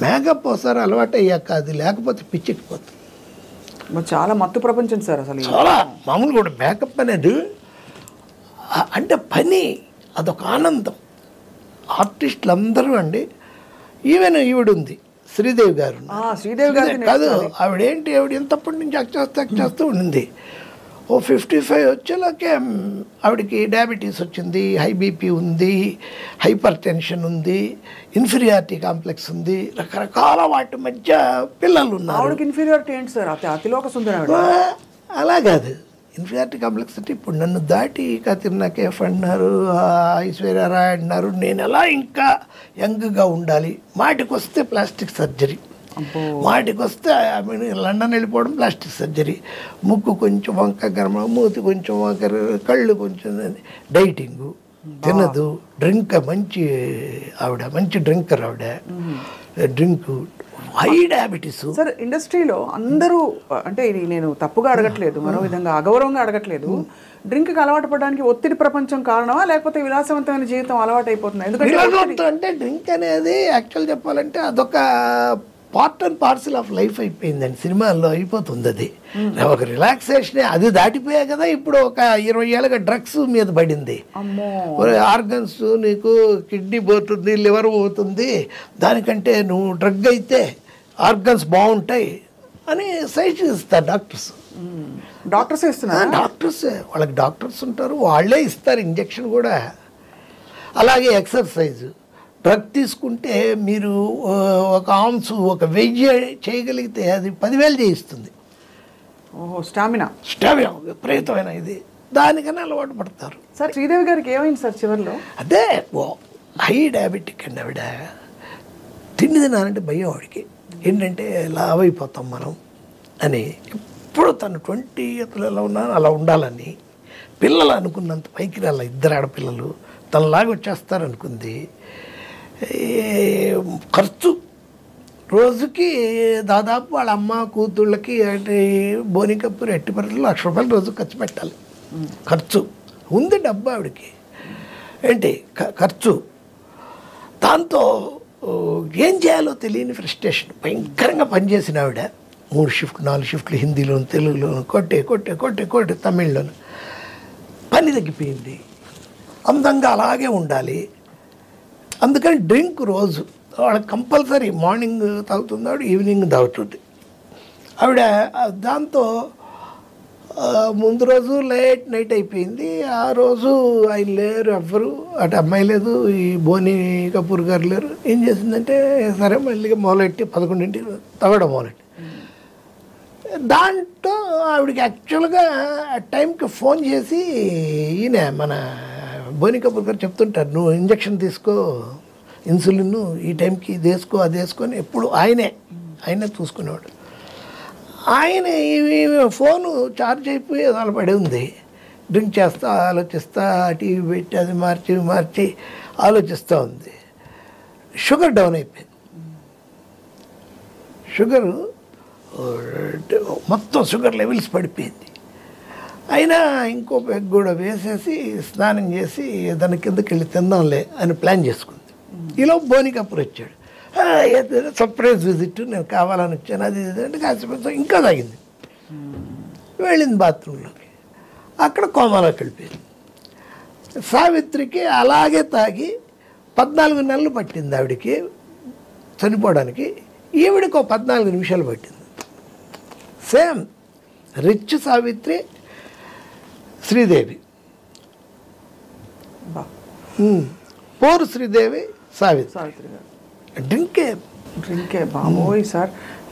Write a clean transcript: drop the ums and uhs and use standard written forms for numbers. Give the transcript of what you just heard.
Makeup ఒకసారి అలవాటు అయ్యాక అది లేకపోతే పిచ్చెక్కిపోతుంది. చాలా మత్తు ప్రపంచం సార్ అసలు. చాలా మామూలు కూడా మేకప్ అనేది అంటే పని, అదొక ఆనందం. ఆర్టిస్టులు అందరూ అండి, ఈవెన్ ఈవిడ ఉంది శ్రీదేవి గారు, శ్రీదేవి గారు కాదు ఆవిడ ఎంతప్పటి నుంచి యాక్ట్ చేస్తూ ఉండింది. ఓ 55 వచ్చేలాకే ఆవిడకి డయాబెటీస్ వచ్చింది, హై బీపీ ఉంది, హైపర్ టెన్షన్ ఉంది, ఇన్ఫీరియారిటీ కాంప్లెక్స్ ఉంది, రకరకాల వాటి మధ్య పిల్లలు ఉన్నారు. ఆవిడకి ఇన్ఫీరియారిటీ ఏంటి సార్? అతిలోక సుందరం. అలా కాదు, ఇన్ఫీరియారిటీ కాంప్లెక్స్ అంటే ఇప్పుడు నన్ను దాటి కత్రినా కైఫ్ అన్నారు, ఐశ్వర్య రాయ్ అన్నారు, నేను ఎలా ఇంకా యంగ్గా ఉండాలి. మాటికి వస్తే ప్లాస్టిక్ సర్జరీ, వాటికి వస్తే లండన్ వెళ్ళిపోవడం ప్లాస్టిక్ సర్జరీ, ముక్కు కొంచెం వంక గర్మ, మూతి కొంచెం వంక, కళ్ళు కొంచెం, డైటింగు, తినదు, డ్రింక్ మంచి డ్రింకర్ ఆవిడ, డ్రింక్, హై డయాబెటీస్. సార్ ఇండస్ట్రీలో అందరూ, అంటే ఇది నేను తప్పుగా అడగట్లేదు, మరో విధంగా అగౌరవంగా అడగట్లేదు, డ్రింక్కి అలవాటు పడడానికి ఒత్తిడి ప్రపంచం కారణమా లేకపోతే విలాసవంతమైన జీవితం అలవాటు అయిపోతుంది? ఎందుకంటే అంటే డ్రింక్ అనేది యాక్చువల్ చెప్పాలంటే అదొక part and parcel of life అయిపోయిందండి. సినిమాల్లో అయిపోతుంది అది, ఒక రిలాక్సేషన్. అది దాటిపోయా కదా ఇప్పుడు ఒక 20 ఏళ్ళగా డ్రగ్స్ మీద పడింది. ఆర్గన్స్, నీకు కిడ్నీ పోతుంది, లివర్ పోతుంది, దానికంటే నువ్వు డ్రగ్ అయితే ఆర్గన్స్ బాగుంటాయి అని సజెషన్ ఇస్తారు డాక్టర్స్. ఇస్తున్నారు డాక్టర్స్, వాళ్ళకి డాక్టర్స్ ఉంటారు, వాళ్ళే ఇస్తారు ఇంజెక్షన్ కూడా. అలాగే ఎక్సర్సైజు, డ్రగ్ తీసుకుంటే మీరు ఒక ఆన్స్, ఒక 1000 చేయగలిగితే అది 10,000 చేయిస్తుంది. స్టామినా విపరీతమైన ఇది, దానికన్నా అలవాటు పడతారు. సార్ శ్రీదేవి గారికి ఏమైంది సార్ చివరిలో? అదే హై డయాబెటిక్ అండి ఆవిడ. తిండి తినాలంటే భయం ఆవిడకి, ఏంటంటే లావ్ అయిపోతాం మనం అని. ఇప్పుడు తను 20 years ఎలా ఉన్నాను అలా ఉండాలని, పిల్లలు అనుకున్నంత పైకి రాల, 2 ఆడపిల్లలు తనలాగా వచ్చేస్తారనుకుంది. ఖర్చు రోజుకి దాదాపు వాళ్ళ అమ్మ కూతుళ్ళకి అంటే బోని కపూర్ ఎట్టి పరిస్థితుల్లో ₹1,00,000 రోజు ఖర్చు పెట్టాలి. ఖర్చు ఉంది, డబ్బు ఆవిడకి ఏంటి ఖర్చు. దాంతో ఏం చేయాలో తెలియని ఫ్రస్ట్రేషన్, భయంకరంగా పనిచేసిన ఆవిడ. 3 షిఫ్ట్ 4 షిఫ్ట్లు హిందీలోను, తెలుగులోను, కొట్టే తమిళ్లోను. పని తగ్గిపోయింది, అందంగా అలాగే ఉండాలి. అందుకని డ్రింక్ రోజు వాళ్ళకి కంపల్సరీ, మార్నింగ్ తాగుతుంది ఆవిడ, ఈవినింగ్ తాగుతుంది ఆవిడ. దాంతో ముందు రోజు లేట్ నైట్ అయిపోయింది. ఆ రోజు ఆయన లేరు, ఎవ్వరు అటు అమ్మాయి లేదు, ఈ బోని కపూర్ గారు లేరు. ఏం చేసిందంటే సరే మళ్ళీ మొదలెట్టి 11ంటికి తాగడం మొదలెట్టి. దాంట్లో ఆవిడకి యాక్చువల్గా టైంకి ఫోన్ చేసి ఈయన మన బోని కపూర్ గారు చెప్తుంటారు, నువ్వు ఇంజక్షన్ తీసుకో, ఇన్సులిన్ ఈ టైంకి ఇది వేసుకో, అది వేసుకొని, ఎప్పుడు ఆయనే చూసుకునేవాడు. ఆయన ఫోను ఛార్జ్ అయిపోయి అలా పడి ఉంది. డ్రింక్ చేస్తా ఆలోచిస్తా, టీవీ పెట్టి అది మార్చి ఆలోచిస్తూ ఉంది. షుగర్ డౌన్ అయిపోయింది. మొత్తం షుగర్ లెవెల్స్ పడిపోయింది. అయినా ఇంకో పెగ్ కూడా వేసేసి స్నానం చేసి దాని కిందకి వెళ్ళి తిందాంలే అని ప్లాన్ చేసుకుంది. ఈలో బోని కపూర్ వచ్చాడు, సర్ప్రైజ్ విజిట్, నేను కావాలని వచ్చాను, అది అంటే కాసేపు ఇంకా తాగింది. వెళ్ళింది బాత్రూంలోకి, అక్కడ కోమాలోకి వెళ్ళిపోయింది. సావిత్రికి అలాగే తాగి 14 నెలలు పట్టింది ఆవిడికి చనిపోవడానికి. ఈవిడికి 14 నిమిషాలు పట్టింది. సేమ్ రిచ్ సావిత్రి, శ్రీదేవి, పోరు శ్రీదేవి, సావిత్రి. సావిత్రి గారు డ్రింకే బాబోయ్ సార్.